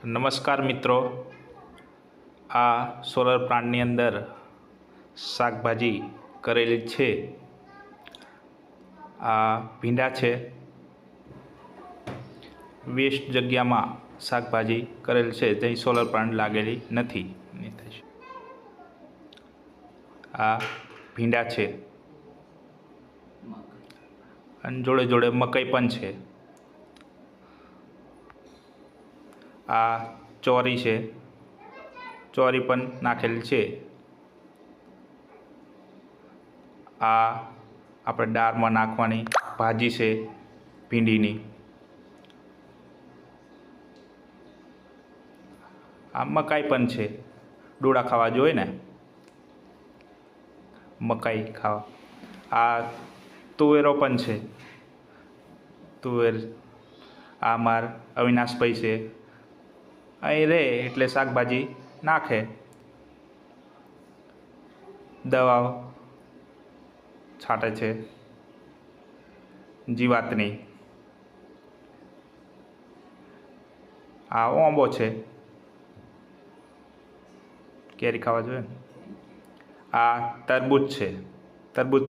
નમસ્કાર મિત્રો, આ સોલર પ્લાન્ટની અંદર શાકભાજી કરેલી છે. આ ભીંડા છે. વેસ્ટ જગ્યામાં શાકભાજી કરેલ છે, ત્યાં સોલર પ્લાન્ટ લાગેલી નથી. આ ભીંડા છે અને જોડે જોડે મકાઈ પણ છે. આ ચોરી છે, ચોરી પણ નાખેલી છે. આ આપણે દાળમાં નાખવાની ભાજી છે ભીંડીની. આ મકાઈ પણ છે, ડોળા ખાવા જોઈએ ને, મકાઈ ખાવા. આ તુવેરો પણ છે, તુવેર. આ માર અવિનાશભાઈ છે, અહીં રહે એટલે શાકભાજી નાખે, દવાઓ છાંટે છે જીવાતની. આ ઓંબો છે, કેરી ખાવા જોઈએ ને. આ તરબૂચ છે, તરબૂચ